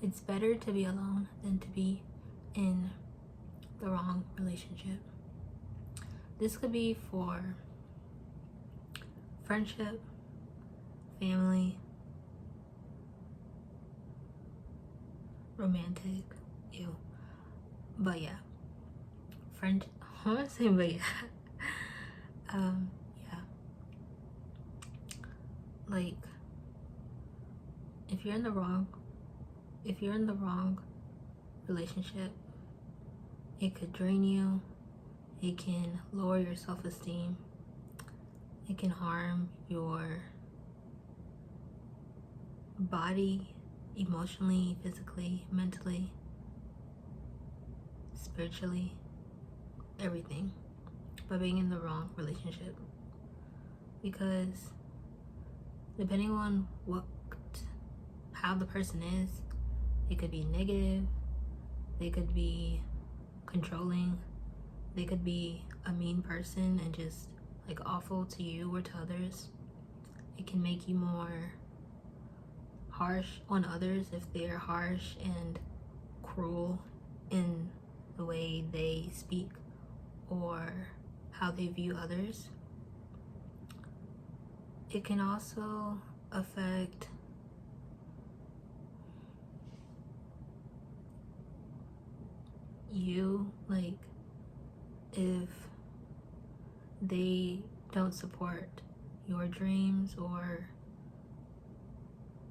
it's better to be alone than to be in the wrong relationship. This could be for friendship, family, romantic, but yeah, friend. I want to say, but yeah, yeah. Like, if you're in the wrong relationship, it could drain you. It can lower your self-esteem. It can harm your body, emotionally, physically, mentally, spiritually, everything, by being in the wrong relationship. Because depending on how the person is, it could be negative, they could be controlling, they could be a mean person and just like awful to you or to others. It can make you more harsh on others if they're harsh and cruel in the way they speak or how they view others. It can also affect you, like if they don't support your dreams or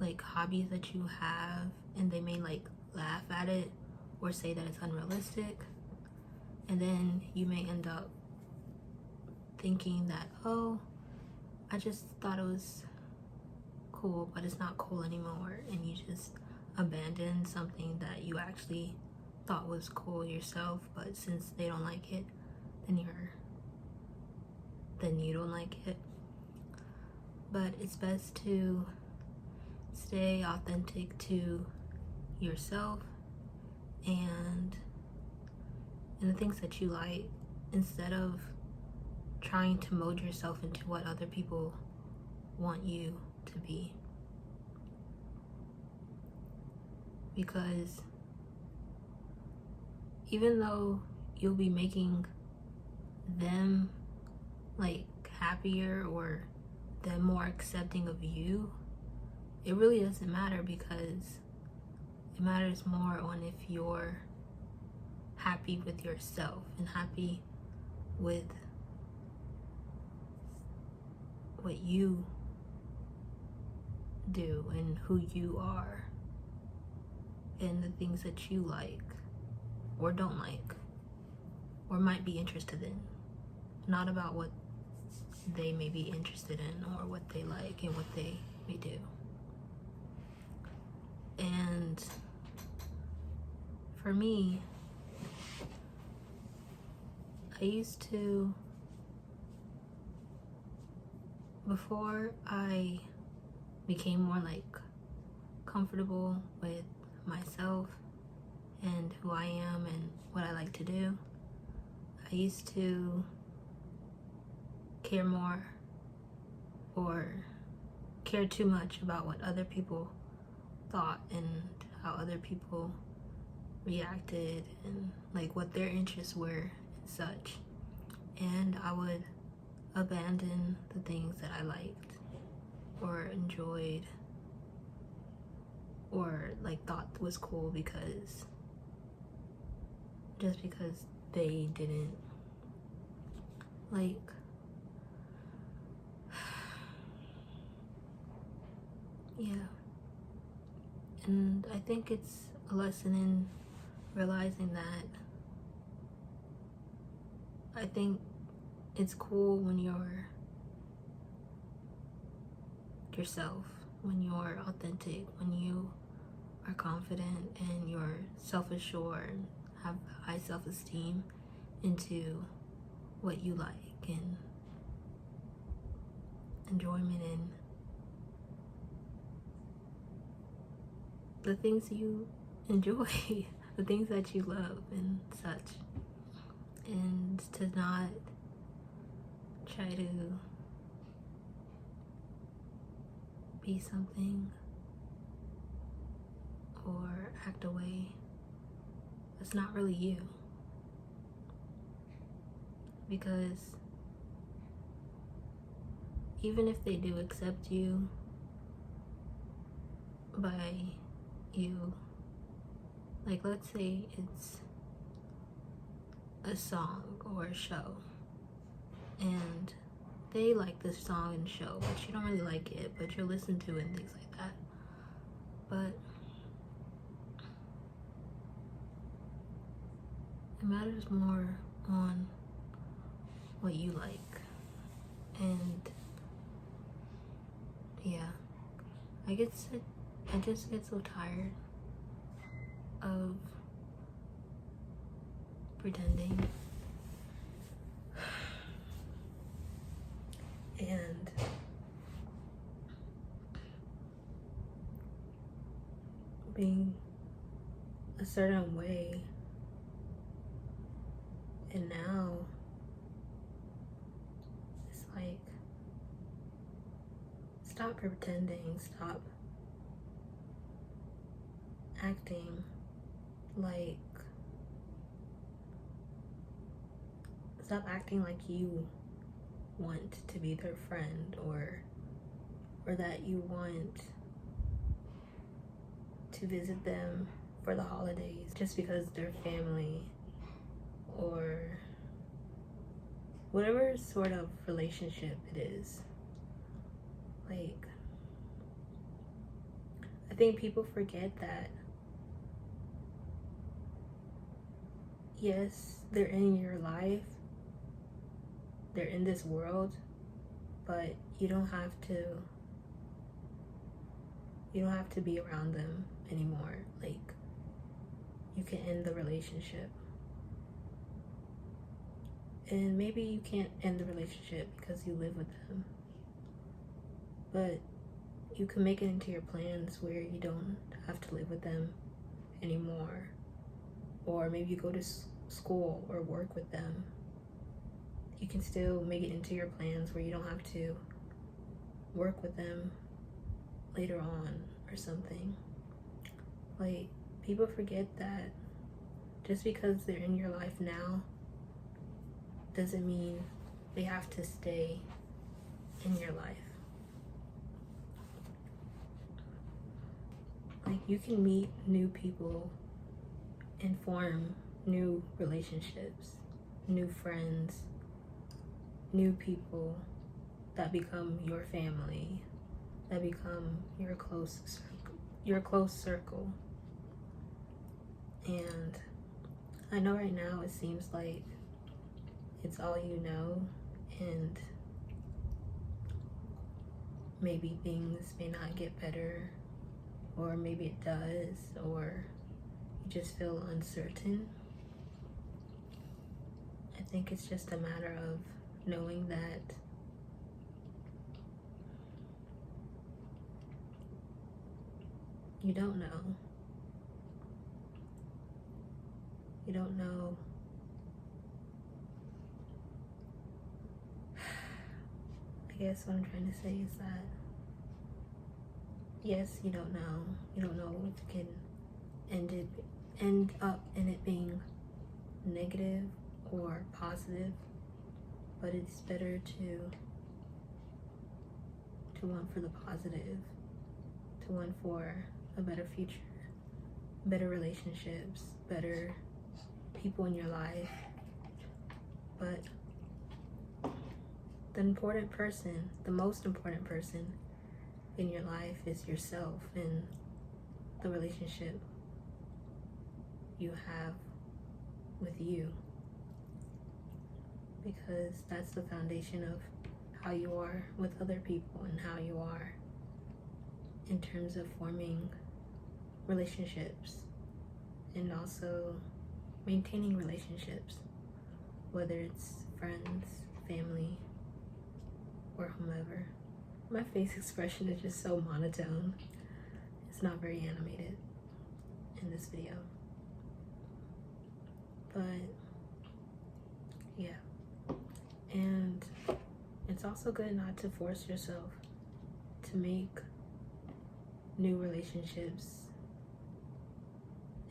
like hobbies that you have, and they may like laugh at it or say that it's unrealistic, and then you may end up thinking that, oh, I just thought it was cool, but it's not cool anymore, and you just abandon something that you actually thought was cool yourself. But since they don't like it, then you don't like it. But it's best to stay authentic to yourself and the things that you like, instead of trying to mold yourself into what other people want you to be. Because even though you'll be making them like happier or them more accepting of you, it really doesn't matter, because it matters more on if you're happy with yourself and happy with what you do and who you are and the things that you like or don't like or might be interested in. Not about what they may be interested in or what they like and what they may do. And for me, I used to, before I became more like comfortable with myself and who I am and what I like to do, I used to care more or care too much about what other people thought and how other people reacted and like what their interests were and such. And I would abandon the things that I liked or enjoyed or like thought was cool because they didn't. Like, yeah. And I think it's a lesson in realizing that I think it's cool when you're yourself, when you're authentic, when you are confident and you're self-assured and have high self-esteem into what you like and enjoyment in the things you enjoy, the things that you love and such. And to not try to be something or act a way that's not really you. Because even if they do accept you by you, like let's say it's a song or a show and they like this song and show, but you don't really like it, but you'll listen to it and things like that. But it matters more on what you like. And yeah, I just get so tired of pretending and being a certain way, and now it's like, stop pretending, stop acting like you want to be their friend, or that you want to visit them for the holidays just because they're family, or whatever sort of relationship it is. Like, I think people forget that yes, they're in your life, they're in this world, but you don't have to be around them anymore. Like, you can end the relationship. And maybe you can't end the relationship because you live with them, but you can make it into your plans where you don't have to live with them anymore. Or maybe you go to school or work with them. You can still make it into your plans where you don't have to work with them later on or something. Like, people forget that just because they're in your life now doesn't mean they have to stay in your life. Like, you can meet new people and form new relationships, new friends, new people that become your family, that become your close circle. And I know right now it seems like it's all you know, and maybe things may not get better, or maybe it does, or you just feel uncertain. I think it's just a matter of knowing that you don't know. You don't know. I guess what I'm trying to say is that, yes, you don't know. You don't know if it can end up in it being negative or positive, but it's better to want for the positive, to want for a better future, better relationships, better people in your life. But the most important person in your life is yourself, and the relationship you have with you, because that's the foundation of how you are with other people and how you are in terms of forming relationships and also maintaining relationships, whether it's friends, family, or whomever. My face expression is just so monotone. It's not very animated in this video. But yeah. And it's also good not to force yourself to make new relationships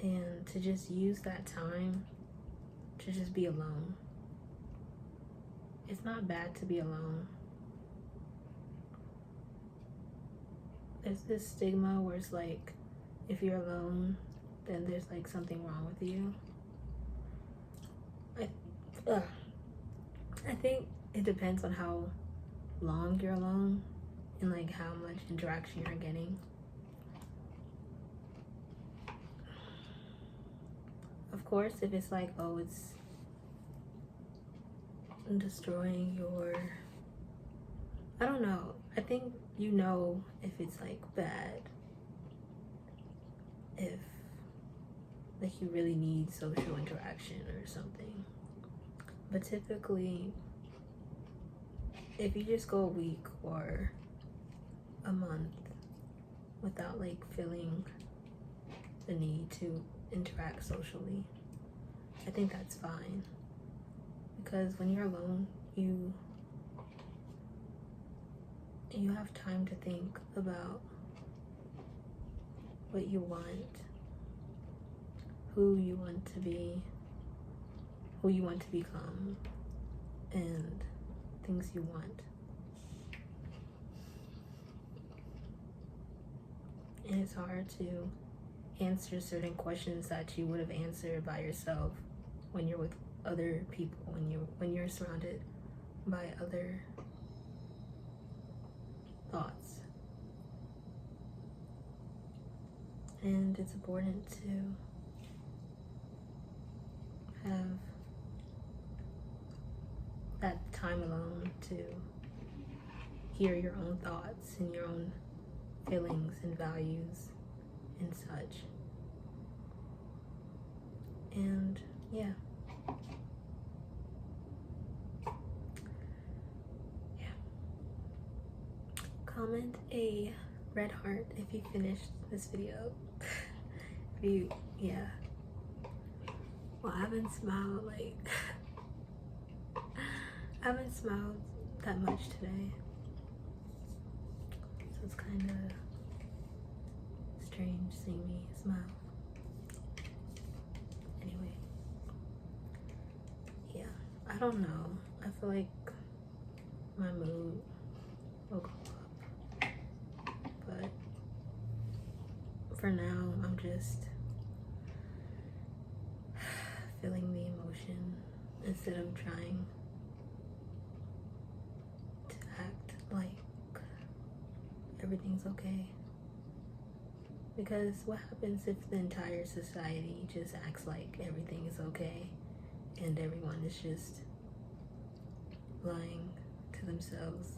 and to just use that time to just be alone. It's not bad to be alone. There's this stigma where it's like, if you're alone, then there's like something wrong with you. I think it depends on how long you're alone and like how much interaction you're getting. Of course, if it's like, oh, it's destroying your, I don't know, I think you know if it's like bad, if like you really need social interaction or something. But typically, if you just go a week or a month without like feeling the need to interact socially, I think that's fine. Because when you're alone, you have time to think about what you want, who you want to be, who you want to become, and things you want. And it's hard to answer certain questions that you would have answered by yourself when you're with other people, when you're surrounded by other thoughts. And it's important to have that time alone to hear your own thoughts and your own feelings and values and such. And yeah. Comment a red heart if you finished this video. If you, yeah. Well, I haven't smiled I haven't smiled that much today. So it's kind of strange seeing me smile. Anyway. Yeah, I don't know. I feel like my mood will go up. But for now, I'm just feeling the emotion instead of trying to act like everything's okay. Because what happens if the entire society just acts like everything is okay and everyone is just lying to themselves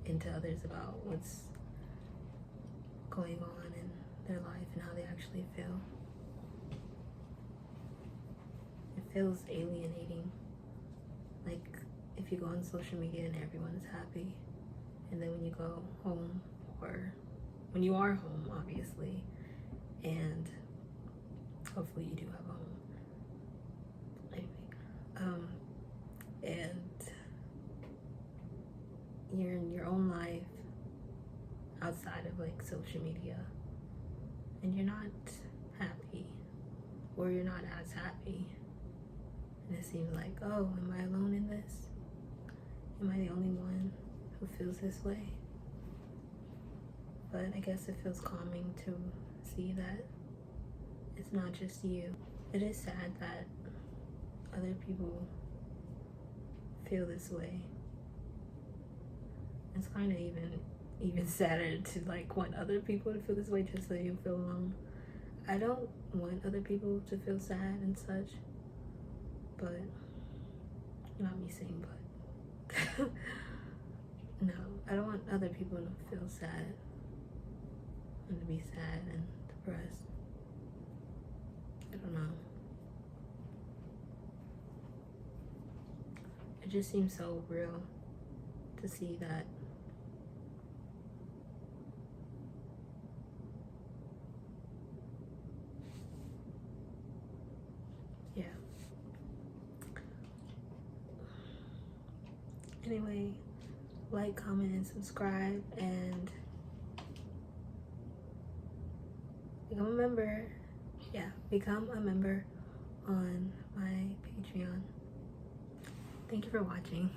and to others about what's going on in their life and how they actually feel? It feels alienating. Like if you go on social media and everyone's happy, and then when you go home, or when you are home, obviously, and hopefully you do have a home, and you're in your own life outside of like social media, and you're not happy, or you're not as happy, and it seems like, oh, am I alone in this? Am I the only one who feels this way? But I guess it feels calming to see that it's not just you. It is sad that other people feel this way. It's kind of even sadder to like want other people to feel this way just so you feel alone. I don't want other people to feel sad and such, but not me saying but. No, I don't want other people to feel sad and to be sad and depressed. I don't know. It just seems so real to see that yeah. Anyway, like, comment, and subscribe, and become a member. Yeah. become a member on my Patreon. Thank you for watching.